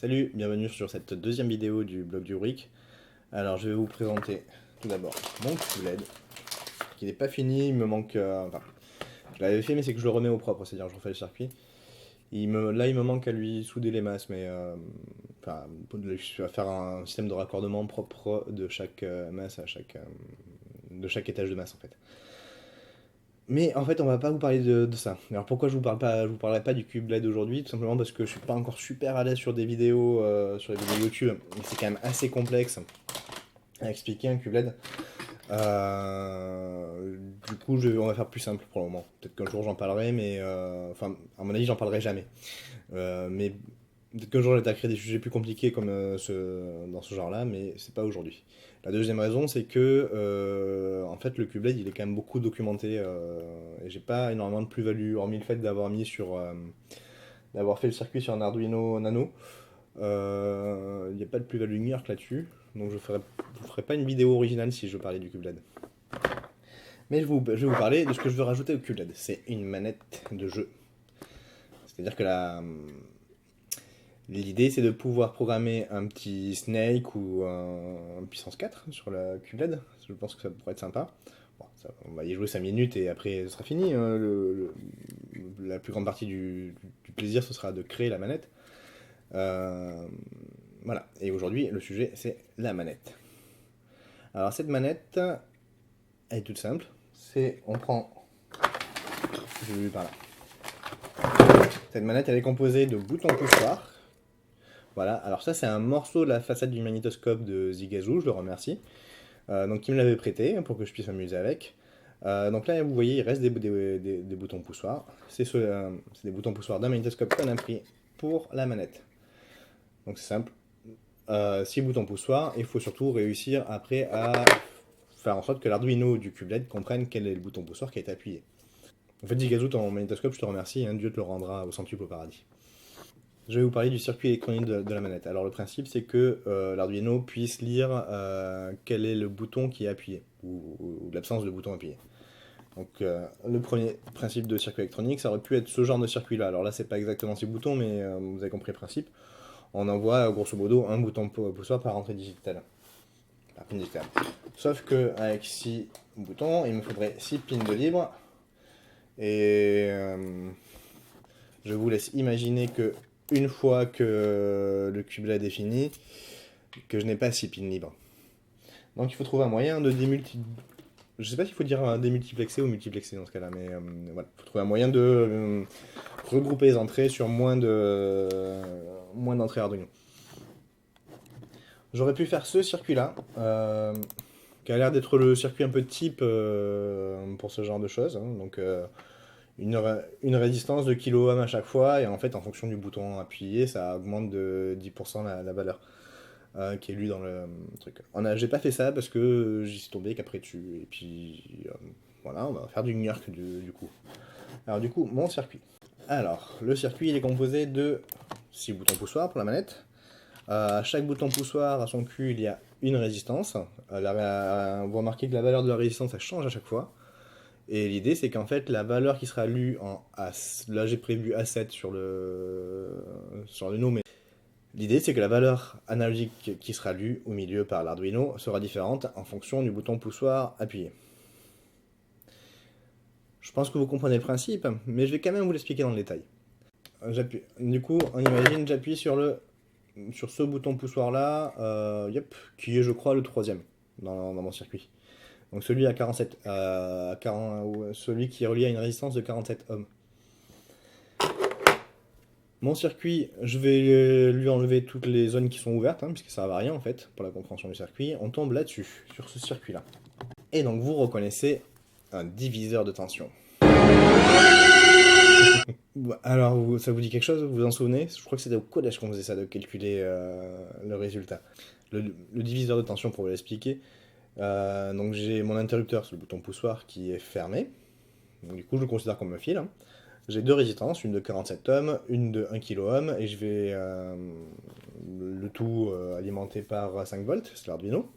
Salut, bienvenue sur cette deuxième vidéo du blog du Brick. Alors je vais vous présenter tout d'abord mon QLED, qui n'est pas fini, il me manque... enfin, je l'avais fait mais c'est que je le remets au propre, c'est-à-dire je refais le circuit. Là il me manque à lui souder les masses, mais enfin, je vais faire un système de raccordement propre de chaque masse à de chaque étage de masse en fait. Mais en fait, on va pas vous parler de ça. Alors pourquoi je vous parlerai pas du QLED aujourd'hui? Tout simplement parce que je suis pas encore super à l'aise sur des vidéos, sur les vidéos YouTube. Et c'est quand même assez complexe à expliquer un QLED. Du coup, on va faire plus simple pour le moment. Peut-être qu'un jour j'en parlerai, mais enfin, à mon avis, j'en parlerai jamais. Mais peut-être qu'un jour j'attaquerai des sujets plus compliqués comme dans ce genre-là, mais c'est pas aujourd'hui. La deuxième raison, c'est que en fait, le QLED il est quand même beaucoup documenté et j'ai pas énormément de plus-value, hormis le fait d'avoir fait le circuit sur un Arduino Nano. Il n'y a pas de plus-value NURC là-dessus, donc je vous ferai pas une vidéo originale si je parlais du QLED. Mais je vais vous parler de ce que je veux rajouter au QLED. C'est une manette de jeu. C'est-à-dire que l'idée, c'est de pouvoir programmer un petit Snake ou un puissance 4 sur la QLED. Je pense que ça pourrait être sympa. Bon, on va y jouer 5 minutes et après, ce sera fini. Hein. La plus grande partie du plaisir, ce sera de créer la manette. Voilà. Et aujourd'hui, le sujet, c'est la manette. Alors, cette manette, elle est toute simple. On prend... Je vais par là. Cette manette, elle est composée de boutons poussoirs. Voilà, alors ça c'est un morceau de la façade du magnétoscope de Zigazoo, je le remercie. Donc il me l'avait prêté pour que je puisse m'amuser avec. Donc là vous voyez il reste des boutons poussoirs. C'est des boutons poussoirs d'un magnétoscope qu'on a pris pour la manette. Donc c'est simple. 6 boutons poussoirs, et il faut surtout réussir après à faire en sorte que l'Arduino du QLED comprenne quel est le bouton poussoir qui a été appuyé. En fait Zigazoo ton magnétoscope je te remercie, hein, Dieu te le rendra au centuple au paradis. Je vais vous parler du circuit électronique de la manette. Alors le principe c'est que l'Arduino puisse lire quel est le bouton qui est appuyé, ou l'absence de bouton appuyé. Donc le premier principe de circuit électronique, ça aurait pu être ce genre de circuit là. Alors là c'est pas exactement 6 boutons, mais vous avez compris le principe. On envoie grosso modo un bouton poussoir par entrée digitale. Sauf que avec 6 boutons, il me faudrait 6 pins de libre. Et je vous laisse imaginer que une fois que le QLED est fini, que je n'ai pas 6 pins libres. Donc il faut trouver un moyen de démultiplier. Je sais pas s'il faut dire démultiplexer ou multiplexer dans ce cas-là, mais voilà. Il faut trouver un moyen de regrouper les entrées sur moins d'entrées Arduino. J'aurais pu faire ce circuit-là, qui a l'air d'être le circuit un peu type pour ce genre de choses. Hein. Donc une résistance de kOhm à chaque fois, et en fait en fonction du bouton appuyé ça augmente de 10% la valeur qui est lue dans le truc. J'ai pas fait ça parce que j'y suis tombé qu'après dessus, et puis voilà, on va faire du NURC du coup. Alors du coup, mon circuit. Alors, le circuit il est composé de 6 boutons poussoirs pour la manette. À chaque bouton poussoir, à son cul, il y a une résistance. Vous remarquez que la valeur de la résistance elle change à chaque fois. Et l'idée, c'est qu'en fait, la valeur qui sera lue en là j'ai prévu A7 sur le nom, mais l'idée, c'est que la valeur analogique qui sera lue au milieu par l'Arduino sera différente en fonction du bouton poussoir appuyé. Je pense que vous comprenez le principe, mais je vais quand même vous l'expliquer dans le détail. Du coup, on imagine, j'appuie sur ce bouton poussoir là, qui est, je crois, le troisième dans mon circuit. Donc celui à 47, celui qui est relié à une résistance de 47 ohms. Mon circuit, je vais lui enlever toutes les zones qui sont ouvertes, hein, puisque ça ne va rien en fait pour la compréhension du circuit. On tombe là-dessus, sur ce circuit-là. Et donc vous reconnaissez un diviseur de tension. Alors, ça vous dit quelque chose? Vous vous en souvenez? Je crois que c'était au collège qu'on faisait ça, de calculer le résultat. Le diviseur de tension, pour vous l'expliquer, donc j'ai mon interrupteur sur le bouton poussoir qui est fermé. Donc, du coup, je le considère comme un fil. Hein. J'ai deux résistances, une de 47 ohms, une de 1 kOhm, et je vais le tout alimenté par 5 volts, c'est l'Arduino.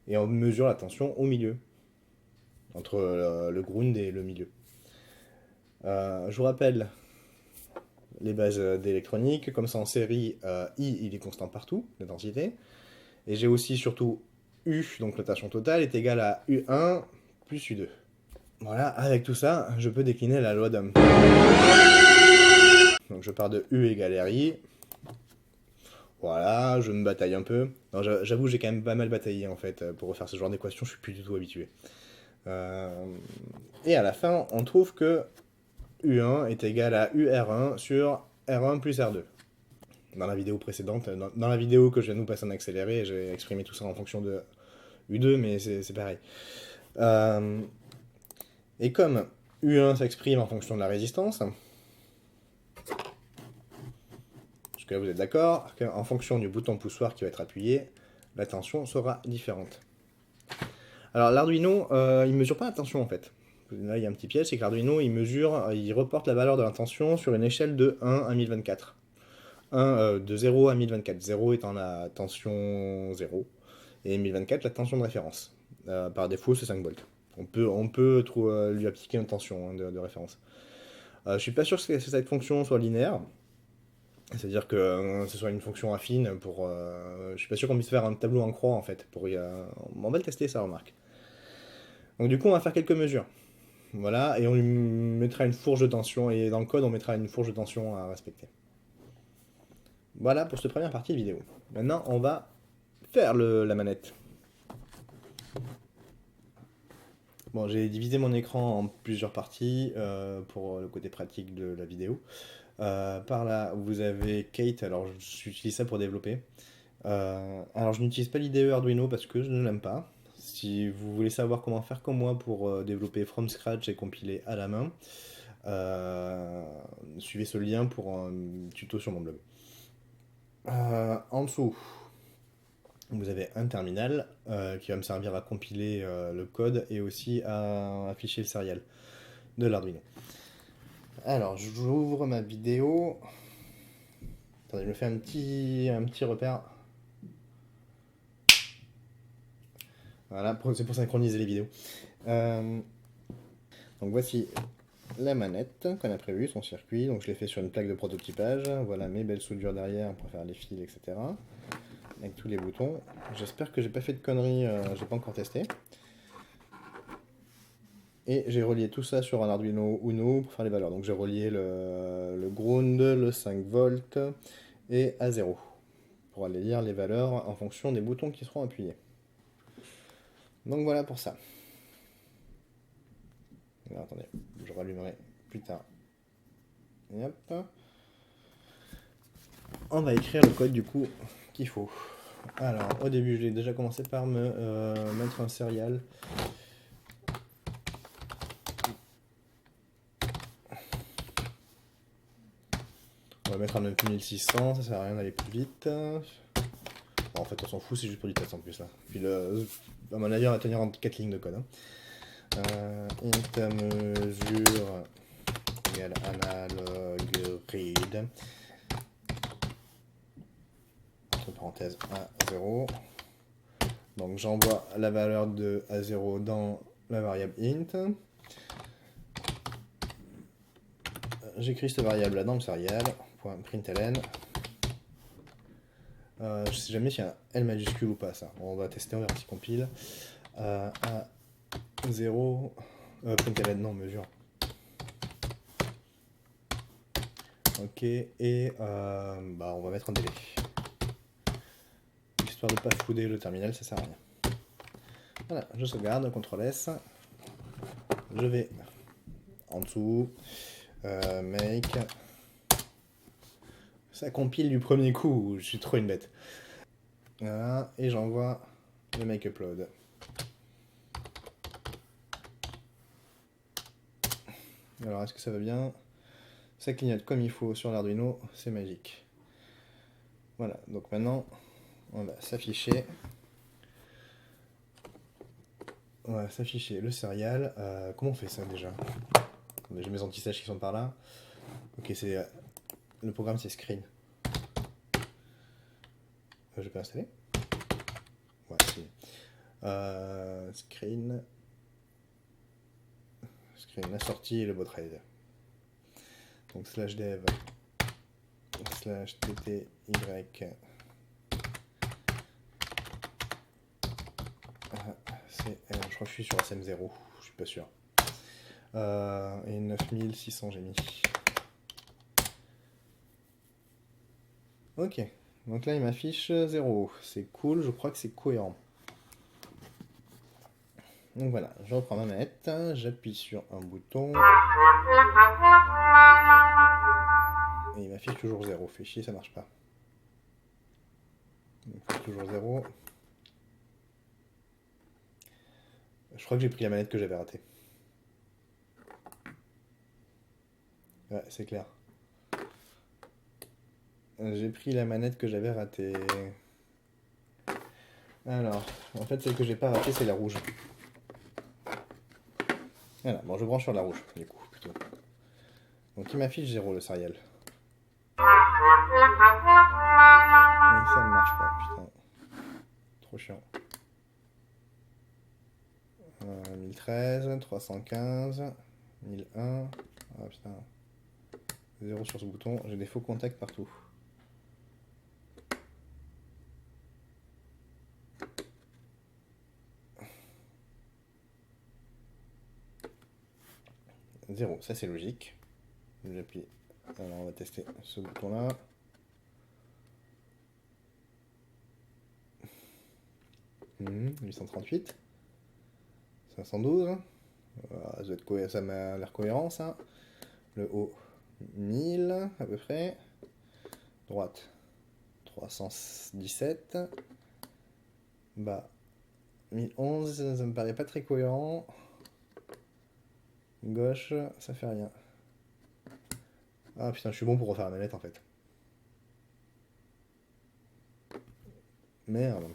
Et on mesure la tension au milieu, entre le ground et le milieu. Je vous rappelle, les bases d'électronique. Comme ça en série, I il est constant partout, l'intensité. Et j'ai aussi surtout U, donc la tension totale, est égale à U1 plus U2. Voilà, avec tout ça, je peux décliner la loi d'Ohm. Donc je pars de U égale RI. Voilà, je me bataille un peu. J'avoue, j'ai quand même pas mal bataillé en fait pour refaire ce genre d'équation, je suis plus du tout habitué. Et à la fin, on trouve que U1 est égal à UR1 sur R1 plus R2. Dans la vidéo précédente, dans la vidéo que je viens de nous passer en accéléré, j'ai exprimé tout ça en fonction de U2, mais c'est pareil. Et comme U1 s'exprime en fonction de la résistance, jusque là vous êtes d'accord qu'en fonction du bouton poussoir qui va être appuyé, la tension sera différente. Alors l'Arduino, il ne mesure pas la tension en fait. Là il y a un petit piège, c'est que l'Arduino il reporte la valeur de la tension sur une échelle de 1 à 1024. De 0 à 1024. 0 étant la tension 0 et 1024 la tension de référence. Par défaut c'est 5 volts. On peut lui appliquer une tension de référence. Je suis pas sûr que cette fonction soit linéaire. C'est-à-dire que ce soit une fonction affine pour... je suis pas sûr qu'on puisse faire un tableau en croix en fait. On va le tester ça, remarque. Donc du coup on va faire quelques mesures. Voilà, et on lui mettra une fourche de tension, et dans le code on mettra une fourche de tension à respecter. Voilà pour cette première partie de vidéo. Maintenant on va faire la manette. Bon, j'ai divisé mon écran en plusieurs parties pour le côté pratique de la vidéo. Par là, vous avez Kate, alors j'utilise ça pour développer. Alors je n'utilise pas l'IDE Arduino parce que je ne l'aime pas. Si vous voulez savoir comment faire comme moi pour développer from scratch et compiler à la main, suivez ce lien pour un tuto sur mon blog. En dessous, vous avez un terminal qui va me servir à compiler le code et aussi à afficher le serial de l'Arduino. Alors, j'ouvre ma vidéo. Attendez, je me fais un petit repère. Voilà, c'est pour synchroniser les vidéos. Donc voici la manette qu'on a prévue, son circuit. Donc je l'ai fait sur une plaque de prototypage. Voilà mes belles soudures derrière pour faire les fils, etc. Avec tous les boutons. J'espère que j'ai pas fait de conneries, j'ai pas encore testé. Et j'ai relié tout ça sur un Arduino Uno pour faire les valeurs. Donc j'ai relié le ground, le 5 volts et A0 pour aller lire les valeurs en fonction des boutons qui seront appuyés. Donc voilà pour ça. Alors, attendez, je rallumerai plus tard. Et hop. On va écrire le code du coup qu'il faut. Alors au début j'ai déjà commencé par me mettre un serial. On va mettre un 9600, ça sert à rien d'aller plus vite. Bon, en fait on s'en fout, c'est juste pour du test en plus là. Puis à mon avis on va tenir en 4 lignes de code. Int mesure égale analog read. Entre parenthèses A0. Donc j'envoie la valeur de A0 dans la variable int. J'écris cette variable là dans le serial. .println. Je sais jamais s'il y a un L majuscule ou pas ça. On va tester, on verra s'il compile. A0. Println non, mesure. Ok, et on va mettre un délai. Histoire de ne pas fouder le terminal, ça sert à rien. Voilà, je sauvegarde, CTRL S. Je vais en dessous. Make. Ça compile du premier coup, je suis trop une bête. Voilà, et j'envoie le make upload. Alors, est-ce que ça va bien? Ça clignote comme il faut sur l'Arduino, c'est magique. Voilà, donc maintenant, on va s'afficher. On va s'afficher le serial. Comment on fait ça déjà? J'ai mes anti-sèches qui sont par là. Ok, c'est le programme, c'est Screen. Je peux installer? Ouais, Screen. Screen, la sortie et le botrade. Donc /dev slash tty. Je crois que je suis sur SM0, je suis pas sûr. Et 9600 j'ai mis. Ok, donc là il m'affiche 0. C'est cool, je crois que c'est cohérent. Donc voilà, je reprends ma manette, j'appuie sur un bouton. Et il m'affiche toujours 0. Fait chier, ça marche pas. Donc toujours 0. Je crois que j'ai pris la manette que j'avais ratée. Ouais, c'est clair. J'ai pris la manette que j'avais ratée. Alors, en fait, celle que j'ai pas ratée, c'est la rouge. Voilà, bon, je branche sur la rouge, du coup, plutôt. Donc, il m'affiche 0, le serial. Et ça ne marche pas, putain. Trop chiant. 1013, 315, 1001. Ah, putain. 0 sur ce bouton, j'ai des faux contacts partout. Zéro, ça c'est logique. J'appuie. Alors on va tester ce bouton là. Mmh, 838. 512. Voilà, ça m'a l'air cohérent ça. Le haut 1000 à peu près. Droite 317. Bas 1011, ça me paraît pas très cohérent. Gauche, ça fait rien. Ah putain, je suis bon pour refaire la manette en fait. Merde.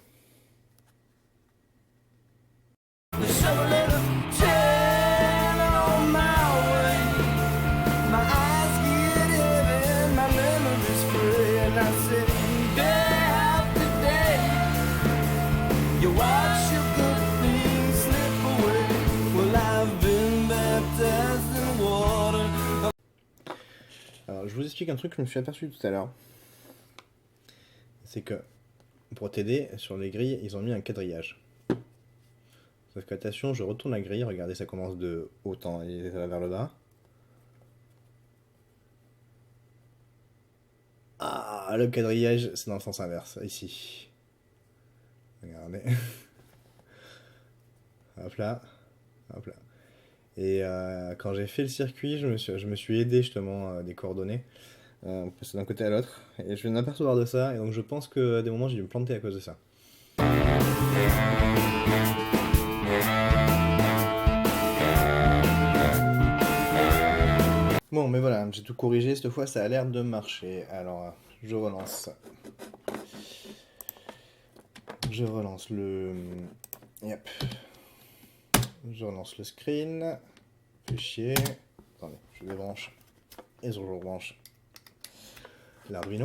Alors, je vous explique un truc que je me suis aperçu tout à l'heure. C'est que, pour t'aider, sur les grilles, ils ont mis un quadrillage. Sauf que, attention, je retourne la grille, regardez, ça commence de haut et vers le bas. Ah, le quadrillage, c'est dans le sens inverse, ici. Regardez. Hop là. Hop là. Et quand j'ai fait le circuit, je me suis aidé justement des coordonnées. Passer d'un côté à l'autre. Et je viens de m'apercevoir de ça. Et donc je pense que à des moments, j'ai dû me planter à cause de ça. Bon, mais voilà, j'ai tout corrigé. Cette fois, ça a l'air de marcher. Alors, je relance. Je relance le... Yep. Je relance le screen. Fait chier. Attendez, je débranche. Et je rebranche l'Arduino.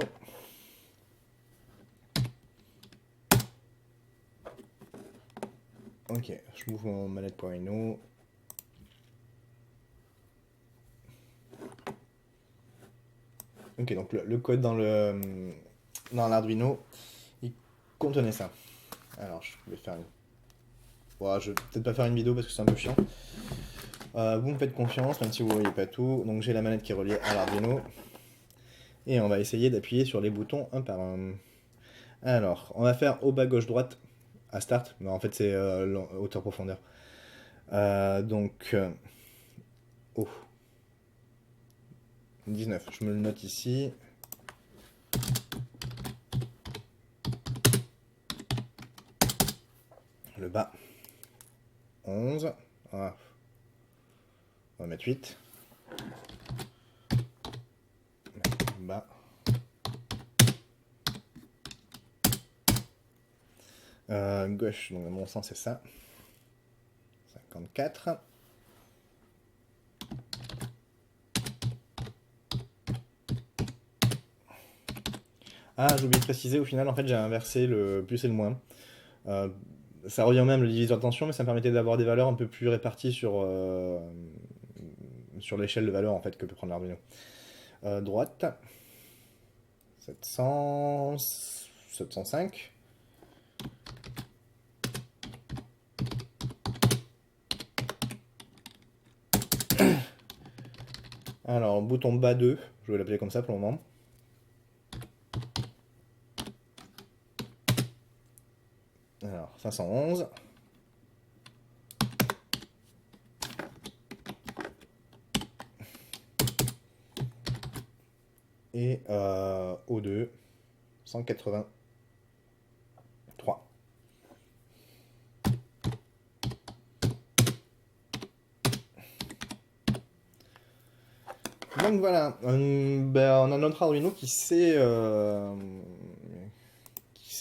Ok, je m'ouvre mon manette.ino. Ok, donc le code dans l'Arduino, il contenait ça. Alors, je vais faire une... Bon, je vais peut-être pas faire une vidéo parce que c'est un peu chiant. Vous me faites confiance, même si vous voyez pas tout. Donc j'ai la manette qui est reliée à l'Arduino. Et on va essayer d'appuyer sur les boutons un par un. Alors, on va faire au bas gauche droite à start. Mais en fait, c'est hauteur profondeur. Donc, oh. 19, je me le note ici. Le bas. 11. Ah. On va mettre 8. Bas. Gauche, donc dans mon sens c'est ça. 54. Ah, j'ai oublié de préciser, au final, en fait, j'ai inversé le plus et le moins. Ça revient même le diviseur de tension, mais ça me permettait d'avoir des valeurs un peu plus réparties sur l'échelle de valeurs en fait, que peut prendre l'Arduino. Droite, 700... 705. Alors, bouton bas 2, je vais l'appeler comme ça pour le moment. Alors, 511. Et O2, 183. Donc voilà, on a notre Arduino qui s'est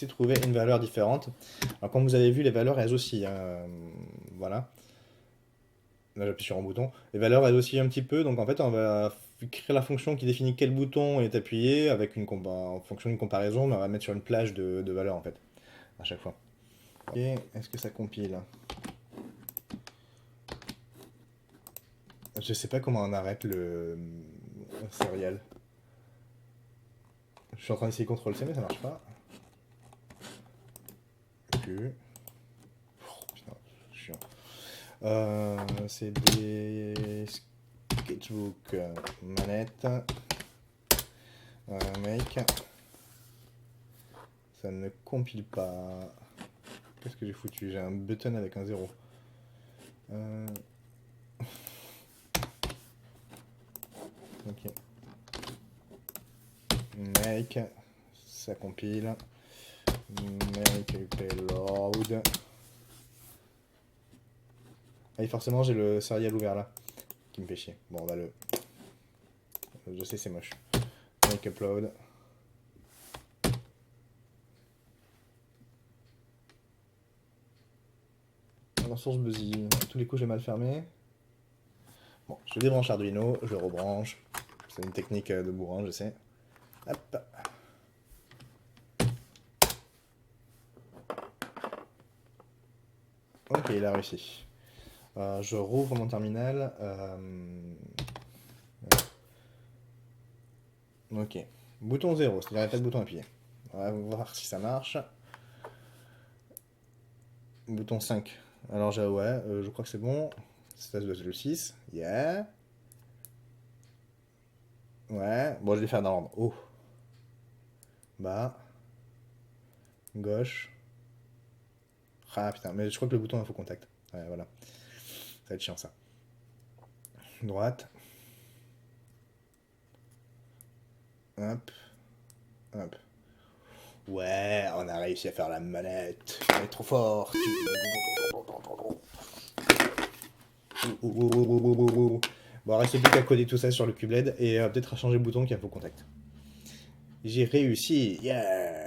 trouvé une valeur différente. Alors comme vous avez vu, les valeurs elles oscillent, voilà. Là j'appuie sur un bouton. Les valeurs elles oscillent un petit peu, donc en fait on va créer la fonction qui définit quel bouton est appuyé avec en fonction d'une comparaison, mais on va mettre sur une plage de valeurs en fait, à chaque fois. Ok, est-ce que ça compile? Je sais pas comment on arrête le serial. Je suis en train d'essayer CTRL-C mais ça marche pas. Plus. Oh, putain, chiant. C'est des sketchbook manette. Make. Ça ne compile pas. Qu'est-ce que j'ai foutu? J'ai un button avec un 0. Ok. Make. Ça compile. Make payload. Et forcément j'ai le serial ouvert là. Qui me fait chier. Bon on va le... Je sais c'est moche. Make upload. La source Buzzy. À tous les coups j'ai mal fermé. Bon, je débranche Arduino, je le rebranche. C'est une technique de bourrin, je sais. Hop. Ok, il a réussi. Je rouvre mon terminal. Ok. Bouton 0, c'est-à-dire il n'y a pas de bouton appuyé. On va voir si ça marche. Bouton 5. Alors ouais, je crois que c'est bon. Ça doit être le 6. Yeah. Ouais. Bon, je vais faire dans l'ordre. Haut. Bas. Gauche. Ah putain, mais je crois que le bouton info contact. Ouais, voilà. Ça va être chiant ça. Droite. Hop. Hop. Ouais, on a réussi à faire la manette. On est trop fort. Bon, il reste plus qu'à coder tout ça sur le cube LED et peut-être à changer le bouton qui a info contact. J'ai réussi. Yeah.